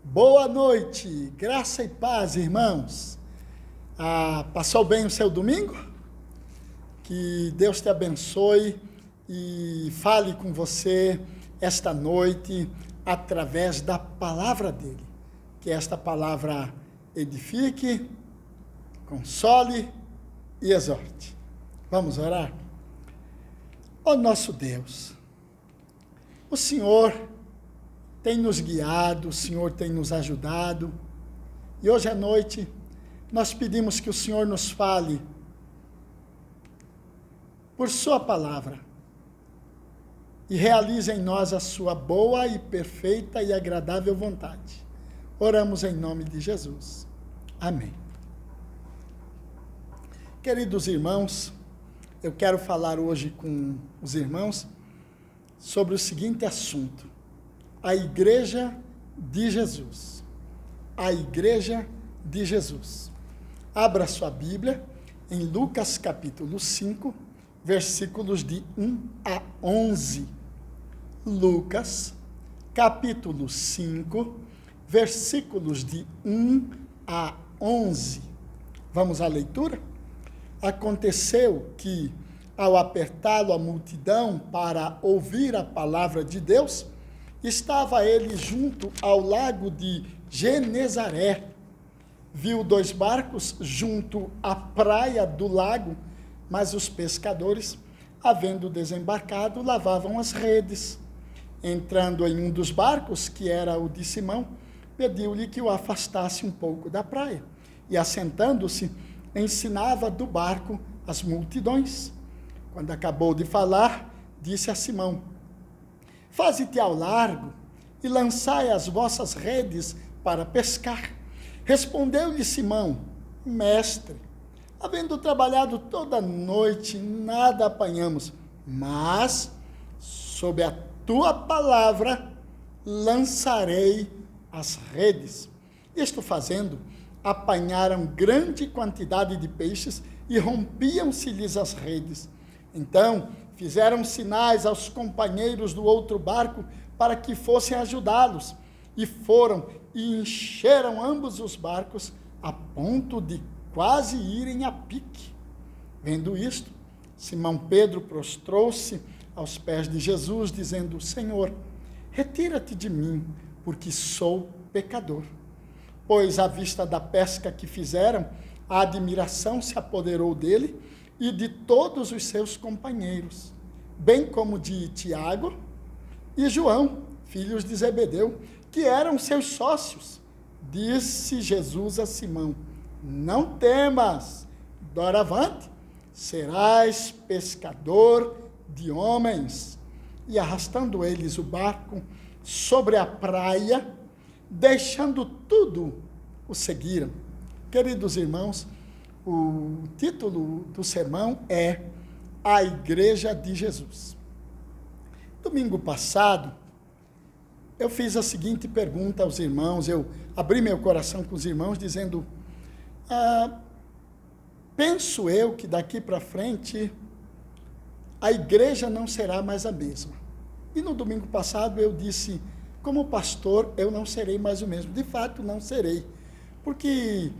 Boa noite, graça e paz, irmãos. Passou bem o seu domingo? Que Deus te abençoe e fale com você esta noite através da palavra dele. Que esta palavra edifique, console e exorte. Vamos orar? Ó nosso Deus, o Senhor tem nos guiado, o Senhor tem nos ajudado, e hoje à noite nós pedimos que o Senhor nos fale por sua palavra e realize em nós a sua boa e perfeita e agradável vontade. Oramos em nome de Jesus. Amém. Queridos irmãos, eu quero falar hoje com os irmãos sobre o seguinte assunto: a Igreja de Jesus. A Igreja de Jesus. Abra sua Bíblia em Lucas capítulo 5, versículos de 1 a 11. Lucas capítulo 5, versículos de 1 a 11. Vamos à leitura? Aconteceu que, ao apertá-lo a multidão para ouvir a palavra de Deus, estava ele junto ao lago de Genezaré. Viu 2 barcos junto à praia do lago, mas os pescadores, havendo desembarcado, lavavam as redes. Entrando em um dos barcos, que era o de Simão, pediu-lhe que o afastasse um pouco da praia. E, assentando-se, ensinava do barco as multidões. Quando acabou de falar, disse a Simão: faze-te ao largo e lançai as vossas redes para pescar. Respondeu-lhe Simão: mestre, havendo trabalhado toda a noite, nada apanhamos, mas sob a tua palavra lançarei as redes. Isto fazendo, apanharam grande quantidade de peixes e rompiam-se-lhes as redes. Então fizeram sinais aos companheiros do outro barco para que fossem ajudá-los. E foram e encheram ambos os barcos a ponto de quase irem a pique. Vendo isto, Simão Pedro prostrou-se aos pés de Jesus, dizendo: Senhor, retira-te de mim, porque sou pecador. Pois, à vista da pesca que fizeram, a admiração se apoderou dele e de todos os seus companheiros, bem como de Tiago e João, filhos de Zebedeu, que eram seus sócios. Disse Jesus a Simão: não temas, doravante serás pescador de homens. E arrastando eles o barco sobre a praia, deixando tudo, o seguiram. Queridos irmãos, o título do sermão é A Igreja de Jesus. Domingo passado, eu fiz a seguinte pergunta aos irmãos, eu abri meu coração com os irmãos dizendo: penso eu que daqui para frente a igreja não será mais a mesma. E no domingo passado eu disse: como pastor, eu não serei mais o mesmo. De fato, não serei. Porque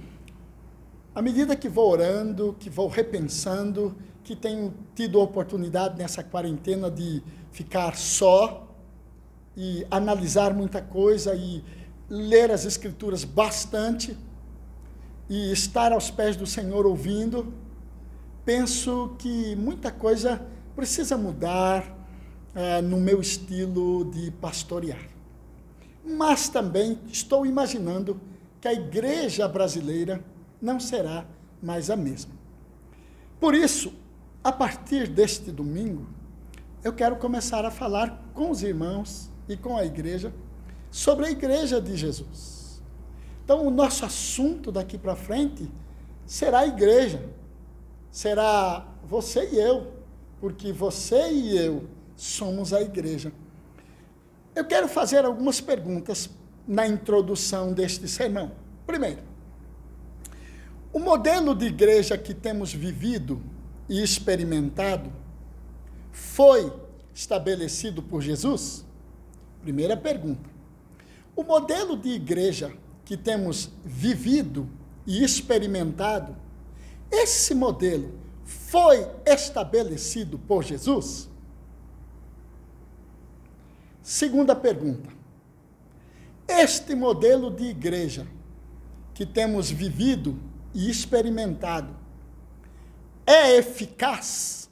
à medida que vou orando, que vou repensando, que tenho tido a oportunidade nessa quarentena de ficar só e analisar muita coisa e ler as Escrituras bastante e estar aos pés do Senhor ouvindo, penso que muita coisa precisa mudar no meu estilo de pastorear. Mas também estou imaginando que a igreja brasileira não será mais a mesma. Por isso, a partir deste domingo, eu quero começar a falar com os irmãos e com a igreja sobre a Igreja de Jesus. Então, o nosso assunto daqui para frente será a igreja. Será você e eu, porque você e eu somos a igreja. Eu quero fazer algumas perguntas na introdução deste sermão. Primeiro, o modelo de igreja que temos vivido e experimentado foi estabelecido por Jesus? Primeira pergunta. O modelo de igreja que temos vivido e experimentado, esse modelo foi estabelecido por Jesus? Segunda pergunta. Este modelo de igreja que temos vivido e experimentado é eficaz?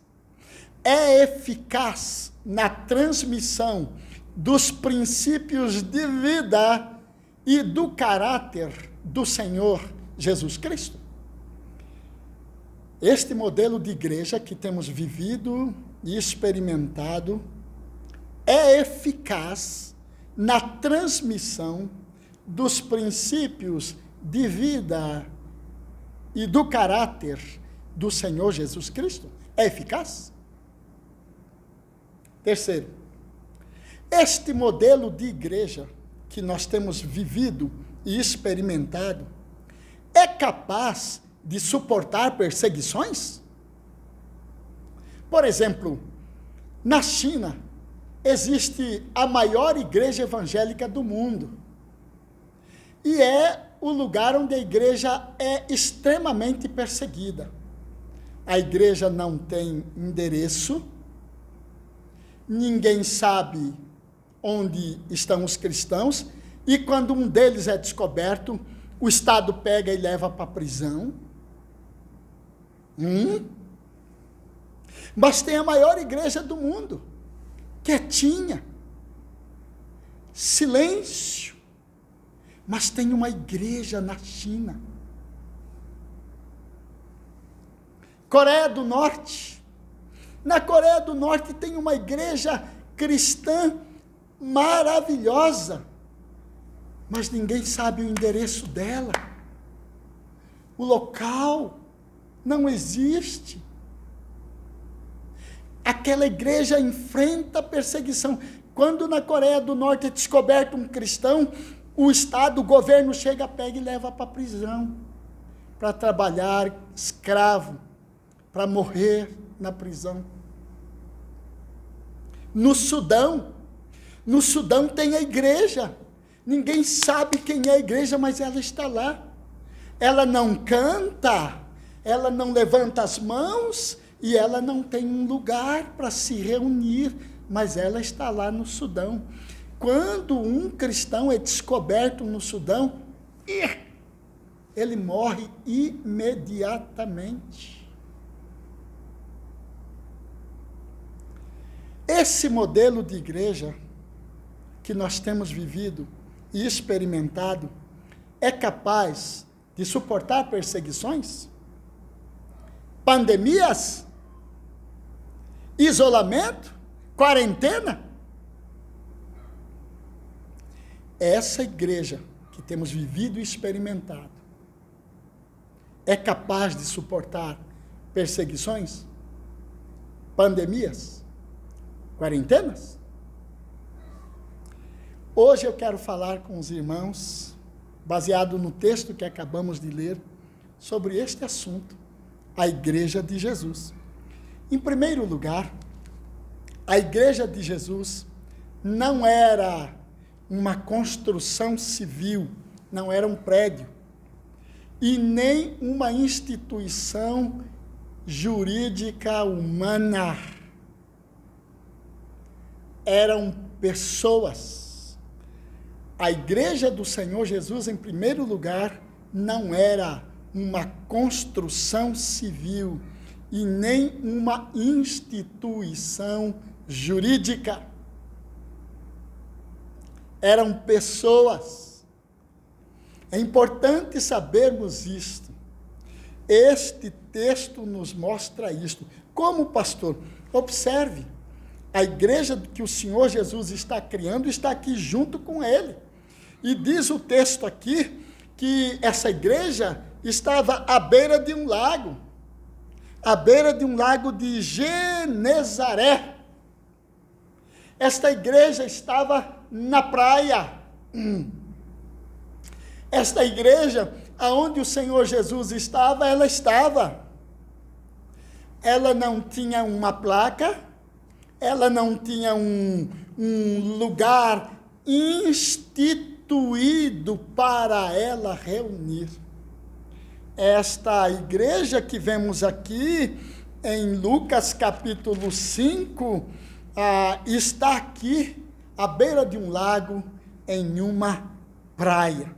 É eficaz na transmissão dos princípios de vida e do caráter do Senhor Jesus Cristo? Este modelo de igreja que temos vivido e experimentado é eficaz na transmissão dos princípios de vida e do caráter do Senhor Jesus Cristo? É eficaz? Terceiro, este modelo de igreja que nós temos vivido e experimentado é capaz de suportar perseguições? Por exemplo, na China existe a maior igreja evangélica do mundo. E é o lugar onde a igreja é extremamente perseguida. A igreja não tem endereço, ninguém sabe onde estão os cristãos, e quando um deles é descoberto, o Estado pega e leva para a prisão. Mas tem a maior igreja do mundo, quietinha, silêncio, mas tem uma igreja na China. Coreia do Norte. Na Coreia do Norte tem uma igreja cristã maravilhosa, mas ninguém sabe o endereço dela. O local não existe. Aquela igreja enfrenta perseguição. Quando na Coreia do Norte é descoberto um cristão, o Estado, o governo chega, pega e leva para a prisão, para trabalhar escravo, para morrer na prisão. No Sudão tem a igreja. Ninguém sabe quem é a igreja, mas ela está lá. Ela não canta, ela não levanta as mãos e ela não tem um lugar para se reunir, mas ela está lá no Sudão. Quando um cristão é descoberto no Sudão, ele morre imediatamente. Esse modelo de igreja que nós temos vivido e experimentado é capaz de suportar perseguições, pandemias, isolamento, quarentena? Essa igreja que temos vivido e experimentado é capaz de suportar perseguições, pandemias, quarentenas? Hoje eu quero falar com os irmãos, baseado no texto que acabamos de ler, sobre este assunto, a Igreja de Jesus. Em primeiro lugar, a Igreja de Jesus não era uma construção civil, não era um prédio, e nem uma instituição jurídica humana. Eram pessoas. A igreja do Senhor Jesus, em primeiro lugar, não era uma construção civil e nem uma instituição jurídica. Eram pessoas. É importante sabermos isto. Este texto nos mostra isto. Como, pastor? Observe. A igreja que o Senhor Jesus está criando está aqui junto com ele. E diz o texto aqui que essa igreja estava à beira de um lago de Genezaré. Esta igreja estava na praia. Esta igreja, aonde o Senhor Jesus estava, ela estava. Ela não tinha uma placa, ela não tinha um lugar institucional instituído para ela reunir. Esta igreja que vemos aqui em Lucas capítulo 5, está aqui à beira de um lago, em uma praia.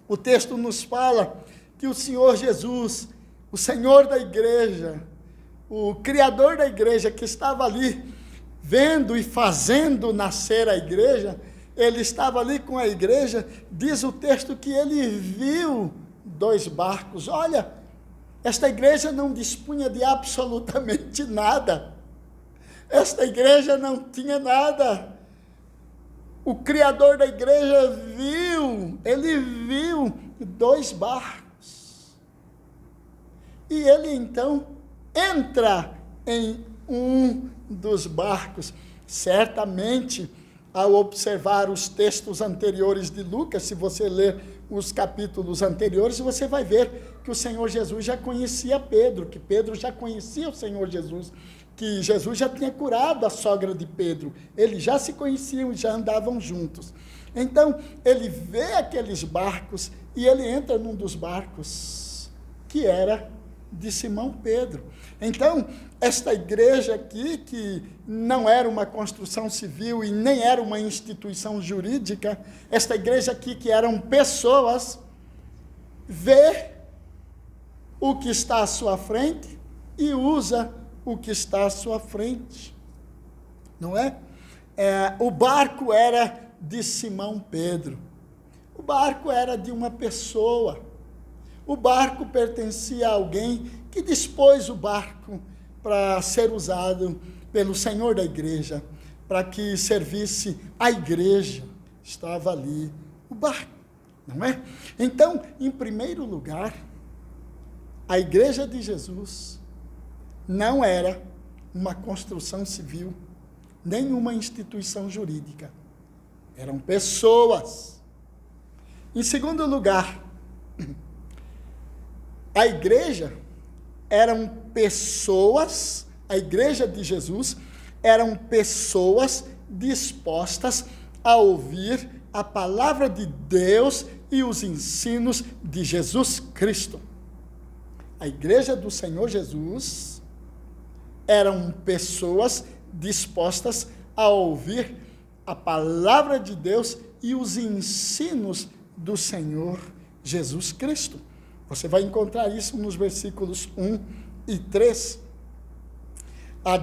O texto nos fala que o Senhor Jesus, o Senhor da igreja, o Criador da igreja, que estava ali vendo e fazendo nascer a igreja, ele estava ali com a igreja. Diz o texto que ele viu 2 barcos. Olha, esta igreja não dispunha de absolutamente nada. Esta igreja não tinha nada. O Criador da igreja ele viu 2 barcos. E ele então entra em um dos barcos. Certamente, ao observar os textos anteriores de Lucas, se você ler os capítulos anteriores, você vai ver que o Senhor Jesus já conhecia Pedro, que Pedro já conhecia o Senhor Jesus, que Jesus já tinha curado a sogra de Pedro. Eles já se conheciam e já andavam juntos. Então, ele vê aqueles barcos e ele entra num dos barcos, que era de Simão Pedro. Então, esta igreja aqui, que não era uma construção civil e nem era uma instituição jurídica, esta igreja aqui, que eram pessoas, vê o que está à sua frente e usa o que está à sua frente, não é? O barco era de Simão Pedro, o barco era de uma pessoa, o barco pertencia a alguém que dispôs o barco para ser usado pelo Senhor da igreja, para que servisse a igreja. Estava ali o barco, não é? Então, em primeiro lugar, a igreja de Jesus não era uma construção civil, nem uma instituição jurídica. Eram pessoas. Em segundo lugar, a igreja eram pessoas, a igreja de Jesus eram pessoas dispostas a ouvir a palavra de Deus e os ensinos de Jesus Cristo. A igreja do Senhor Jesus eram pessoas dispostas a ouvir a palavra de Deus e os ensinos do Senhor Jesus Cristo. Você vai encontrar isso nos versículos 1 e 3.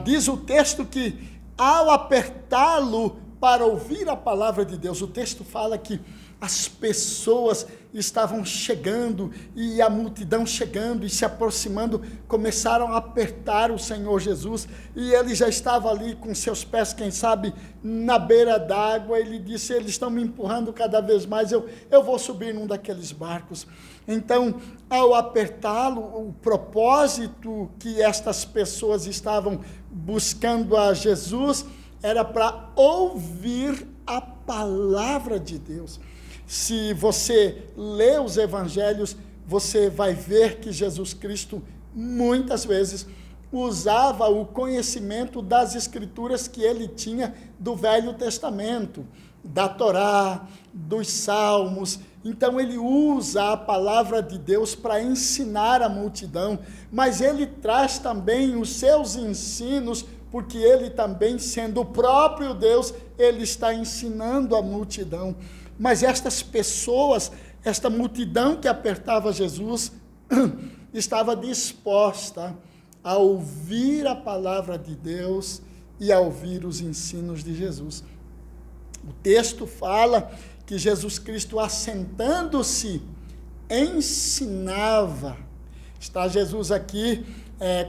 Diz o texto que, ao apertá-lo para ouvir a palavra de Deus, o texto fala que as pessoas estavam chegando, e a multidão chegando e se aproximando, começaram a apertar o Senhor Jesus, e ele já estava ali com seus pés, quem sabe, na beira d'água. Ele disse: eles estão me empurrando cada vez mais, eu vou subir num daqueles barcos. Então, ao apertá-lo, o propósito que estas pessoas estavam buscando a Jesus era para ouvir a palavra de Deus. Se você lê os evangelhos, você vai ver que Jesus Cristo muitas vezes usava o conhecimento das escrituras que ele tinha do Velho Testamento, da Torá, dos Salmos. Então ele usa a palavra de Deus para ensinar a multidão, mas ele traz também os seus ensinos, porque ele também, sendo o próprio Deus, ele está ensinando a multidão. Mas estas pessoas, esta multidão que apertava Jesus, estava disposta a ouvir a palavra de Deus e a ouvir os ensinos de Jesus. O texto fala que Jesus Cristo, assentando-se, ensinava. Está Jesus aqui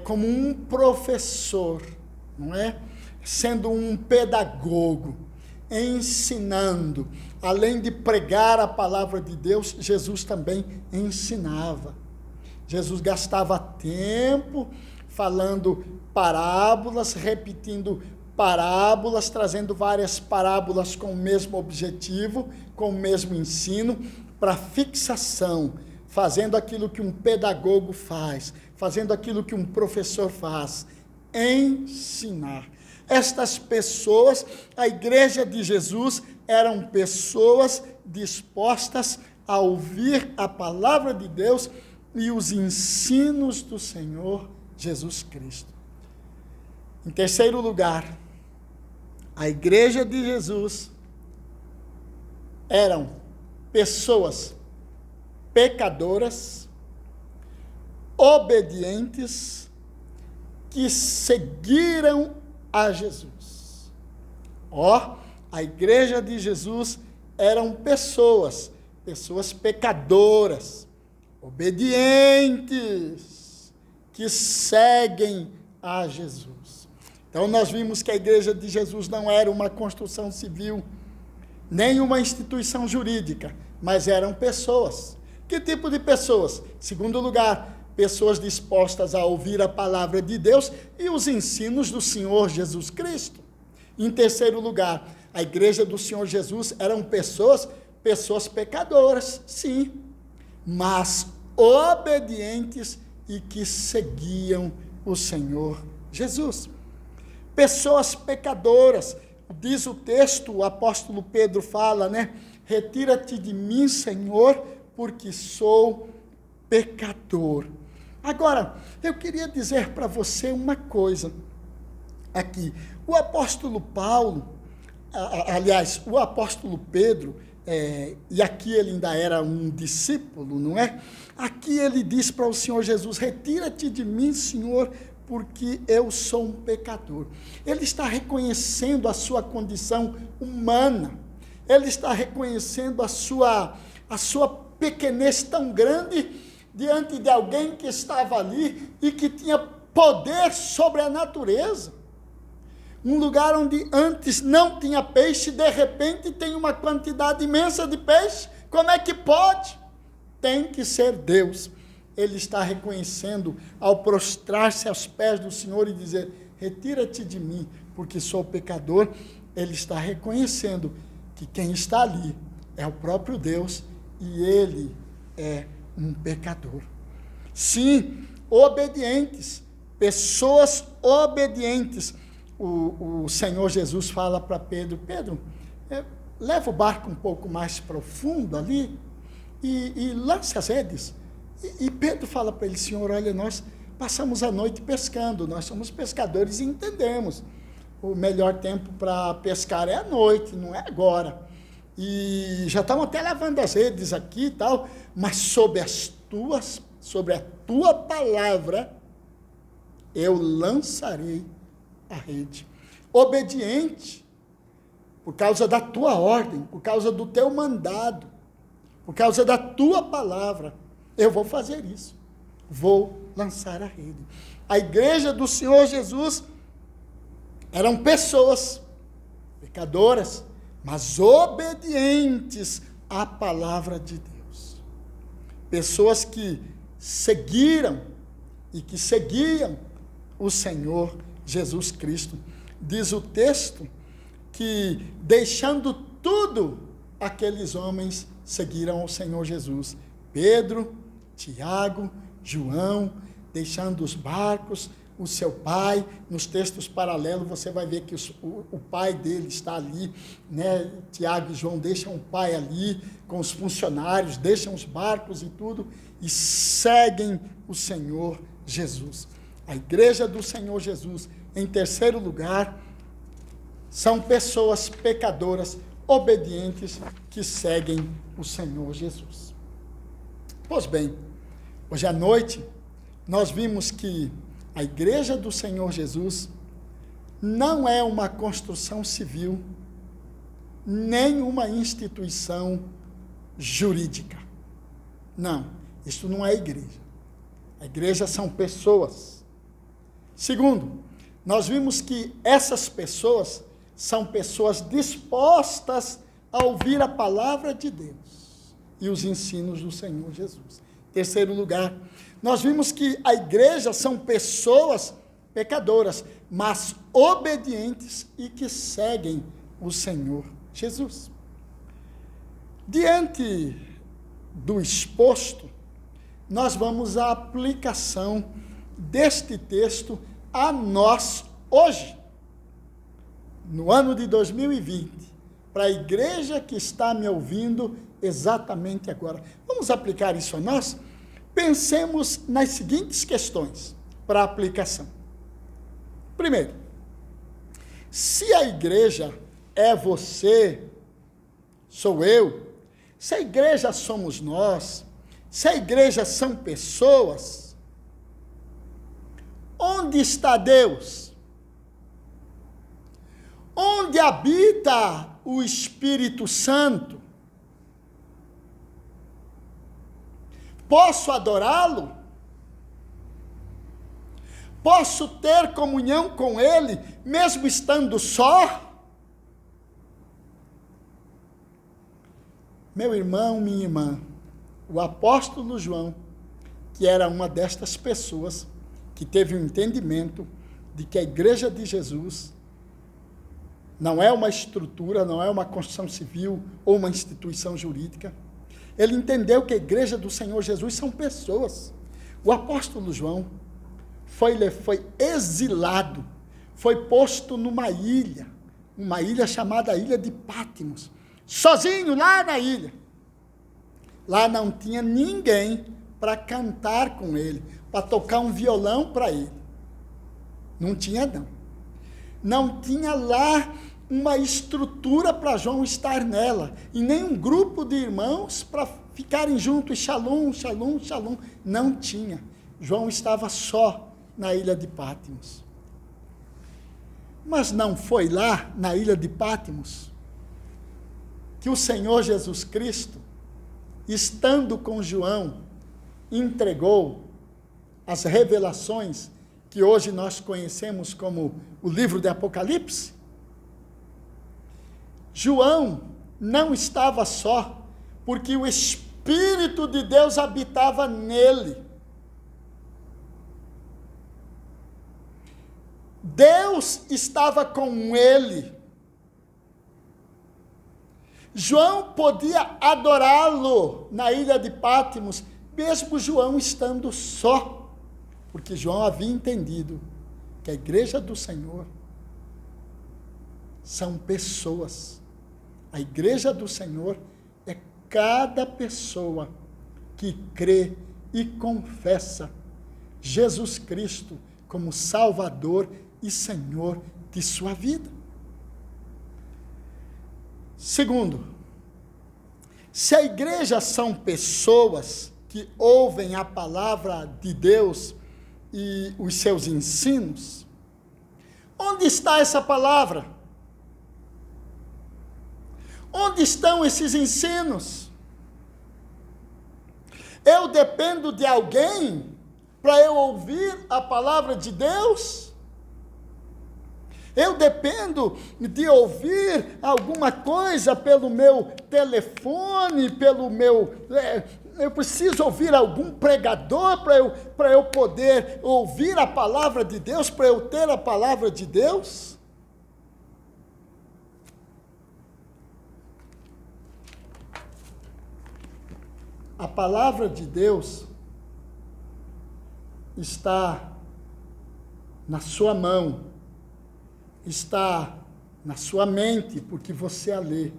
como um professor, não é? Sendo um pedagogo, ensinando. Além de pregar a palavra de Deus, Jesus também ensinava. Jesus gastava tempo falando parábolas, repetindo parábolas, trazendo várias parábolas com o mesmo objetivo, com o mesmo ensino, para fixação, fazendo aquilo que um pedagogo faz, fazendo aquilo que um professor faz, ensinar. Estas pessoas, a igreja de Jesus, eram pessoas dispostas a ouvir a palavra de Deus e os ensinos do Senhor Jesus Cristo. Em terceiro lugar, a igreja de Jesus eram pessoas pecadoras, obedientes, que seguiram a Jesus. A igreja de Jesus eram pessoas pecadoras, obedientes, que seguem a Jesus. Então nós vimos que a igreja de Jesus não era uma construção civil, nem uma instituição jurídica, mas eram pessoas. Que tipo de pessoas? Segundo lugar, pessoas dispostas a ouvir a palavra de Deus e os ensinos do Senhor Jesus Cristo. Em terceiro lugar, a igreja do Senhor Jesus eram pessoas pecadoras, sim, mas obedientes e que seguiam o Senhor Jesus. Pessoas pecadoras, diz o texto, o apóstolo Pedro fala, retira-te de mim, Senhor, porque sou pecador. Agora, eu queria dizer para você uma coisa aqui. O apóstolo Paulo, o apóstolo Pedro, e aqui ele ainda era um discípulo, não é? Aqui ele diz para o Senhor Jesus, retira-te de mim, Senhor, porque eu sou um pecador. Ele está reconhecendo a sua condição humana, ele está reconhecendo a sua pequenez tão grande diante de alguém que estava ali e que tinha poder sobre a natureza. Um lugar onde antes não tinha peixe, de repente tem uma quantidade imensa de peixe. Como é que pode? Tem que ser Deus. Ele está reconhecendo, ao prostrar-se aos pés do Senhor e dizer, retira-te de mim, porque sou pecador. Ele está reconhecendo que quem está ali é o próprio Deus e ele é um pecador. Sim, obedientes, pessoas obedientes. O Senhor Jesus fala para Pedro, leva o barco um pouco mais profundo ali e lance as redes. E Pedro fala para ele, Senhor, olha, nós passamos a noite pescando, nós somos pescadores e entendemos. O melhor tempo para pescar é à noite, não é agora. E já estamos até lavando as redes aqui e tal, mas sobre a tua palavra, eu lançarei a rede. Obediente, por causa da tua ordem, por causa do teu mandado, por causa da tua palavra, eu vou fazer isso. Vou lançar a rede. A igreja do Senhor Jesus eram pessoas pecadoras, mas obedientes à palavra de Deus. Pessoas que seguiram e que seguiam o Senhor Jesus Cristo. Diz o texto que, deixando tudo, aqueles homens seguiram o Senhor Jesus. Pedro, Tiago, João, deixando os barcos, o seu pai. Nos textos paralelos você vai ver que o pai dele está ali, Tiago e João deixam o pai ali com os funcionários, deixam os barcos e tudo e seguem o Senhor Jesus. A igreja do Senhor Jesus, em terceiro lugar, são pessoas pecadoras, obedientes, que seguem o Senhor Jesus. Pois bem, hoje à noite, nós vimos que a igreja do Senhor Jesus não é uma construção civil, nem uma instituição jurídica. Não, isso não é igreja. A igreja são pessoas. Segundo, nós vimos que essas pessoas são pessoas dispostas a ouvir a palavra de Deus e os ensinos do Senhor Jesus. Terceiro lugar, nós vimos que a igreja são pessoas pecadoras, mas obedientes e que seguem o Senhor Jesus. Diante do exposto, nós vamos à aplicação deste texto a nós hoje, no ano de 2020, para a igreja que está me ouvindo exatamente agora. Vamos aplicar isso a nós? Pensemos nas seguintes questões para aplicação. Primeiro, se a igreja é você, sou eu, se a igreja somos nós, se a igreja são pessoas, onde está Deus? Onde habita o Espírito Santo? Posso adorá-lo? Posso ter comunhão com Ele, mesmo estando só? Meu irmão, minha irmã, o apóstolo João, que era uma destas pessoas que teve o entendimento de que a igreja de Jesus não é uma estrutura, não é uma construção civil ou uma instituição jurídica. Ele entendeu que a igreja do Senhor Jesus são pessoas. O apóstolo João foi exilado, foi posto numa ilha chamada Ilha de Patmos, sozinho lá na ilha. Lá não tinha ninguém para cantar com ele, para tocar um violão para ele. Não tinha, não. Não tinha lá uma estrutura para João estar nela, e nem um grupo de irmãos para ficarem juntos, shalom, shalom, shalom. Não tinha. João estava só na ilha de Patmos. Mas não foi lá, na ilha de Patmos, que o Senhor Jesus Cristo, estando com João, entregou as revelações que hoje nós conhecemos como o livro de Apocalipse? João não estava só, porque o Espírito de Deus habitava nele. Deus estava com ele. João podia adorá-lo na ilha de Patmos, mesmo João estando só, porque João havia entendido que a igreja do Senhor são pessoas. A igreja do Senhor é cada pessoa que crê e confessa Jesus Cristo como Salvador e Senhor de sua vida. Segundo, se a igreja são pessoas que ouvem a palavra de Deus e os seus ensinos, onde está essa palavra? Onde estão esses ensinos? Eu dependo de alguém para eu ouvir a palavra de Deus? Eu dependo de ouvir alguma coisa pelo meu telefone, eu preciso ouvir algum pregador para eu poder ouvir a palavra de Deus, para eu ter a palavra de Deus? A palavra de Deus está na sua mão, está na sua mente, porque você a lê,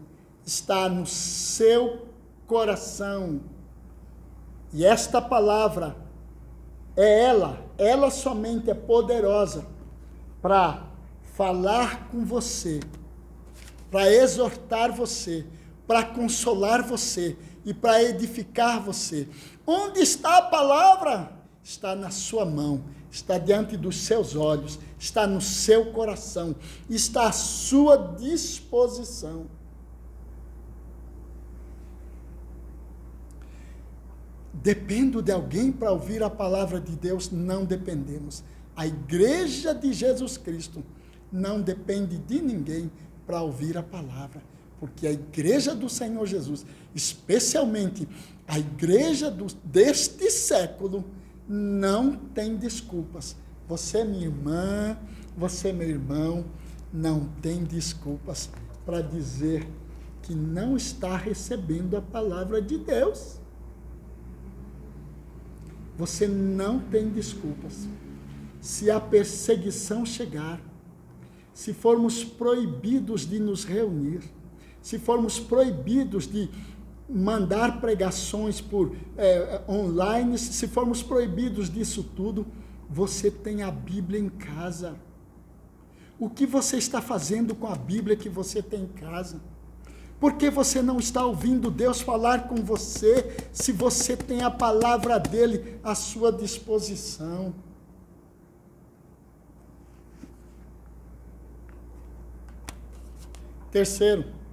está no seu coração. E esta palavra ela somente é poderosa para falar com você, para exortar você, para consolar você e para edificar você. Onde está a palavra? Está na sua mão, está diante dos seus olhos, está no seu coração, está à sua disposição. Dependo de alguém para ouvir a palavra de Deus? Não dependemos. A igreja de Jesus Cristo não depende de ninguém para ouvir a palavra, porque a igreja do Senhor Jesus, especialmente a igreja deste século, não tem desculpas. Você, minha irmã, você, meu irmão, não tem desculpas para dizer que não está recebendo a palavra de Deus. Você não tem desculpas. Se a perseguição chegar, se formos proibidos de nos reunir, se formos proibidos de mandar pregações por online, se formos proibidos disso tudo, você tem a Bíblia em casa. O que você está fazendo com a Bíblia que você tem em casa? Por que você não está ouvindo Deus falar com você, se você tem a palavra dele à sua disposição? Terceiro,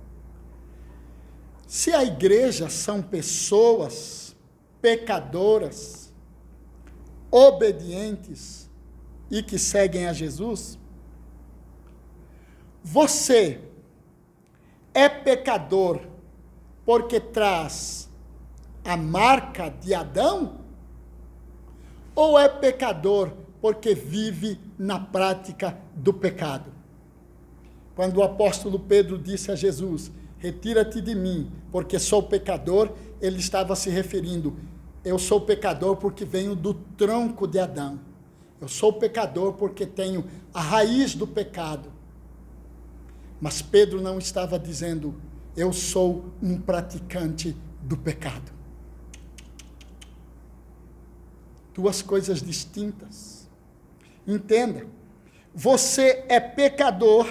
se a igreja são pessoas pecadoras, obedientes e que seguem a Jesus, você é pecador porque traz a marca de Adão? Ou é pecador porque vive na prática do pecado? Quando o apóstolo Pedro disse a Jesus, retira-te de mim, porque sou pecador, ele estava se referindo, eu sou pecador porque venho do tronco de Adão. Eu sou pecador porque tenho a raiz do pecado. Mas Pedro não estava dizendo, eu sou um praticante do pecado. Duas coisas distintas. Entenda, você é pecador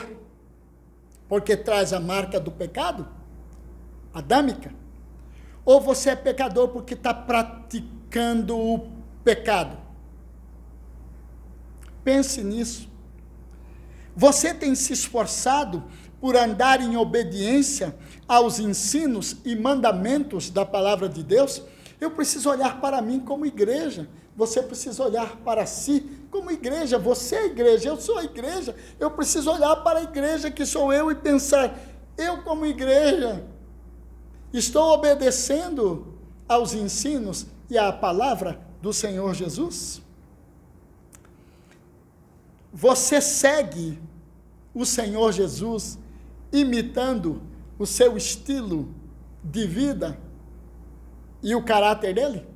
porque traz a marca do pecado, adâmica, ou você é pecador porque está praticando o pecado? Pense nisso. Você tem se esforçado por andar em obediência aos ensinos e mandamentos da palavra de Deus? Eu preciso olhar para mim como igreja. Você precisa olhar para si como igreja. Você é a igreja, eu sou a igreja. Eu preciso olhar para a igreja que sou eu e pensar, eu como igreja, estou obedecendo aos ensinos e à palavra do Senhor Jesus? Você segue o Senhor Jesus imitando o seu estilo de vida e o caráter dele?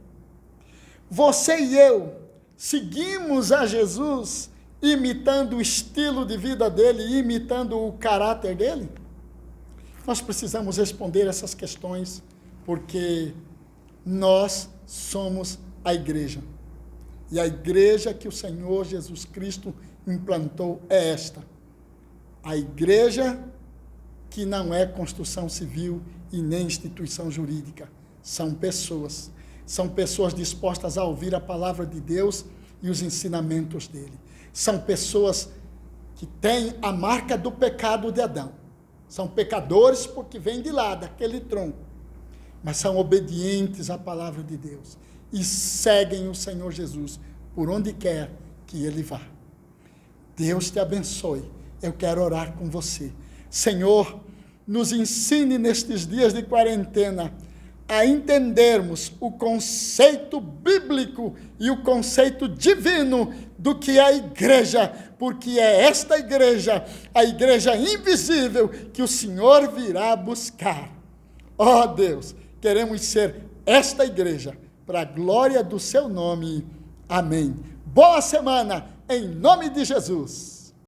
Você e eu seguimos a Jesus imitando o estilo de vida dele, imitando o caráter dele? Nós precisamos responder essas questões, porque nós somos a igreja. E a igreja que o Senhor Jesus Cristo implantou é esta. A igreja que não é construção civil e nem instituição jurídica. São pessoas dispostas a ouvir a palavra de Deus e os ensinamentos dele. São pessoas que têm a marca do pecado de Adão. São pecadores porque vêm de lá, daquele tronco. Mas são obedientes à palavra de Deus e seguem o Senhor Jesus por onde quer que ele vá. Deus te abençoe. Eu quero orar com você. Senhor, nos ensine nestes dias de quarentena a entendermos o conceito bíblico e o conceito divino do que é a igreja, porque é esta igreja, a igreja invisível, que o Senhor virá buscar. Ó Deus, queremos ser esta igreja, para a glória do seu nome. Amém. Boa semana, em nome de Jesus.